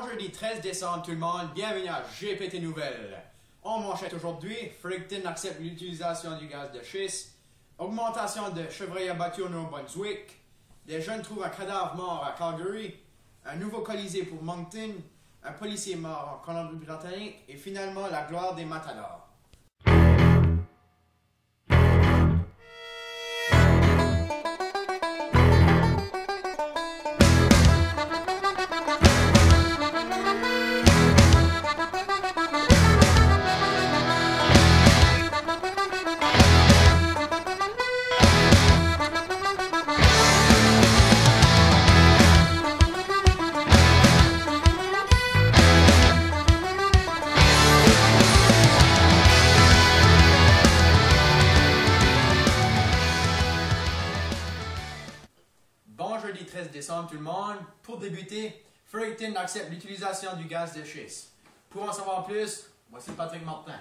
Jeudi 13 décembre tout le monde, bienvenue à GPT Nouvelles. En manchette aujourd'hui, Fredericton accepte l'utilisation du gaz de schiste, augmentation de chevreuils abattus au Nouveau-Brunswick, des jeunes trouvent un cadavre mort à Calgary, un nouveau colisée pour Moncton, un policier mort en Colombie-Britannique et finalement la gloire des matadors. Bon jeudi 13 décembre tout le monde. Pour débuter, Fredericton accepte l'utilisation du gaz de schiste. Pour en savoir plus, voici Patrick Martin.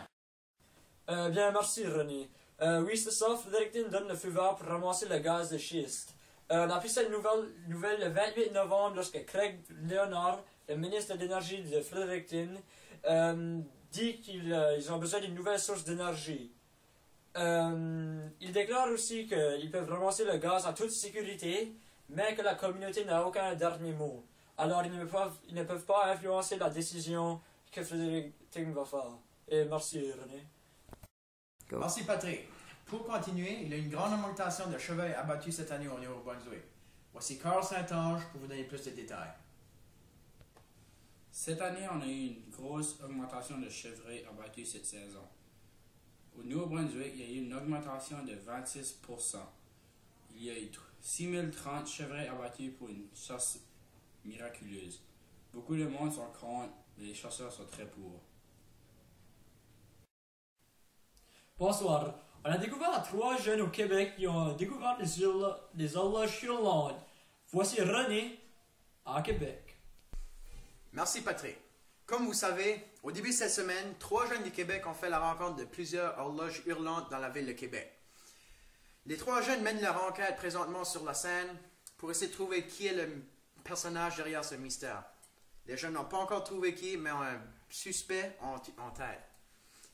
Bien, merci René. Oui, c'est ça, Fredericton donne le feu vert pour ramasser le gaz de schiste. On a pris cette nouvelle le 28 novembre lorsque Craig Leonard, le ministre de l'Énergie de Fredericton, dit qu'ils ont besoin d'une nouvelle source d'énergie. Il déclare aussi qu'ils peuvent ramasser le gaz en toute sécurité, mais que la communauté n'a aucun dernier mot. Alors ils ne peuvent pas influencer la décision que Fredericton va faire. Et merci René. Go. Merci Patrick. Pour continuer, il y a une grande augmentation de chevreuils abattus cette année au Nouveau-Brunswick. Voici Carl Saint-Ange pour vous donner plus de détails. Cette année, on a eu une grosse augmentation de chevreuils abattus cette saison. Au Nouveau-Brunswick, il y a eu une augmentation de 26%. Il y a eu 6030 chevreuils abattus pour une chasse miraculeuse. Beaucoup de monde sont contre, mais les chasseurs sont très pour. Bonsoir. On a découvert 3 jeunes au Québec qui ont découvert les horloges hurlantes. Voici René à Québec. Merci Patrick. Comme vous savez, au début de cette semaine, 3 jeunes du Québec ont fait la rencontre de plusieurs horloges hurlantes dans la ville de Québec. Les 3 jeunes mènent leur enquête présentement sur la scène pour essayer de trouver qui est le personnage derrière ce mystère. Les jeunes n'ont pas encore trouvé qui, mais ont un suspect en tête.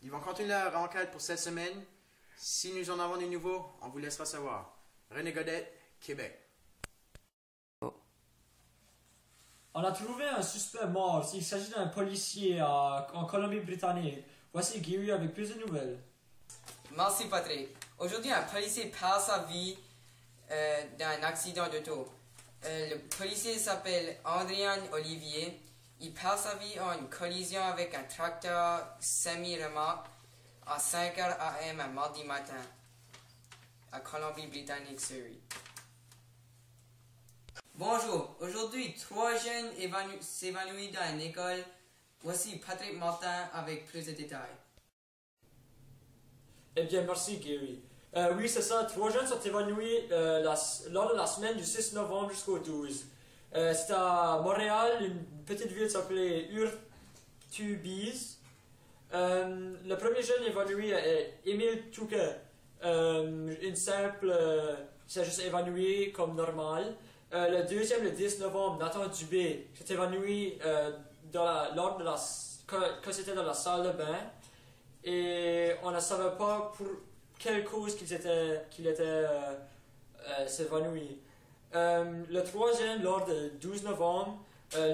Ils vont continuer leur enquête pour cette semaine. Si nous en avons de nouveaux, on vous laissera savoir. René Godette, Québec. On a trouvé un suspect mort. Il s'agit d'un policier en Colombie-Britannique. Voici Gary avec plus de nouvelles. Merci Patrick. Aujourd'hui, un policier perd sa vie d'un accident d'auto. Le policier s'appelle Adrien Olivier. Il perd sa vie en une collision avec un tracteur semi-remorque à 5h AM un mardi matin à Colombie-Britannique, Surrey. Bonjour, aujourd'hui 3 jeunes s'évanouissent dans une école. Voici Patrick Martin avec plus de détails. Eh bien, merci Gary. Oui, c'est ça. 3 jeunes sont évanouis lors de la semaine du 6 novembre jusqu'au 12. C'était à Montréal, une petite ville s'appelait Urtubise. Le premier jeune évanoui est Émile Touquet. Une simple, il s'est juste évanoui comme normal. Le deuxième, le 10 novembre, Nathan Dubé s'est évanoui quand c'était dans la salle de bain. Et on ne savait pas pour quelle cause qu'il était s'évanouit. Le troisième, lors du 12 novembre,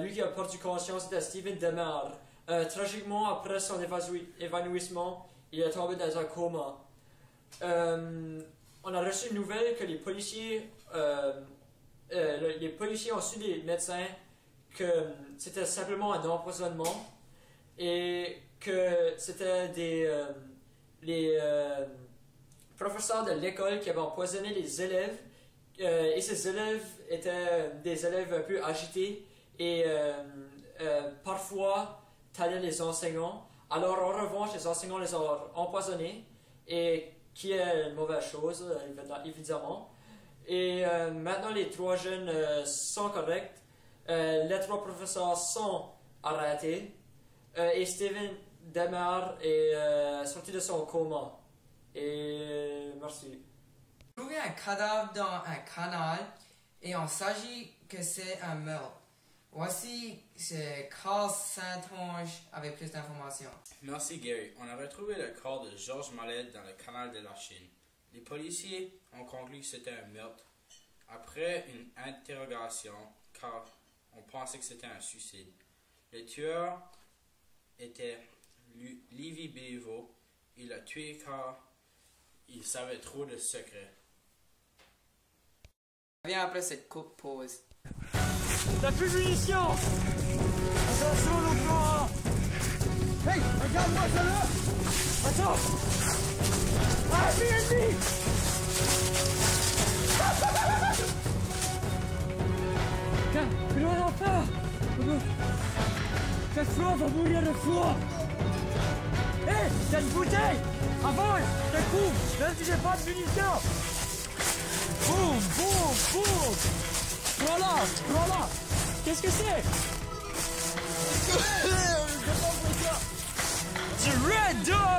lui qui a perdu conscience, c'était Steven Demar. Tragiquement, après son évanouissement, il est tombé dans un coma. On a reçu une nouvelle que les policiers ont su des médecins que c'était simplement un empoisonnement et que c'était les professeurs de l'école qui avaient empoisonné les élèves. Et ces élèves étaient des élèves un peu agités et parfois taillaient les enseignants. Alors en revanche, les enseignants les ont empoisonnés, et qui est une mauvaise chose, évidemment. Et maintenant, les 3 jeunes sont corrects. Les 3 professeurs sont arrêtés. Et Steven Demar est sorti de son coma. Et merci. Trouver un cadavre dans un canal et on s'agit que c'est un meurtre. Voici c'est Carl Saint-Onge avec plus d'informations. Merci Gary. On a retrouvé le corps de Georges Mallet dans le canal de la Chine. Les policiers ont conclu que c'était un meurtre. Après une interrogation, car on pensait que c'était un suicide. Le tueur était Livy Béliveau. Il l'a tué car il savait trop de secrets. Viens après cette courte pause. T'as plus de munitions! Attention, l'autre! Hey, regarde-moi ça là! Attends! Ah, ennemi! Que l'on en fait! Cette fois, on va mourir de froid! Hé! T'as une bouteille! Avance! T'as coup! Même si j'ai pas de munitions! Boum! Boum! Boum! Voilà! Qu'est-ce que c'est? Du Red Dog!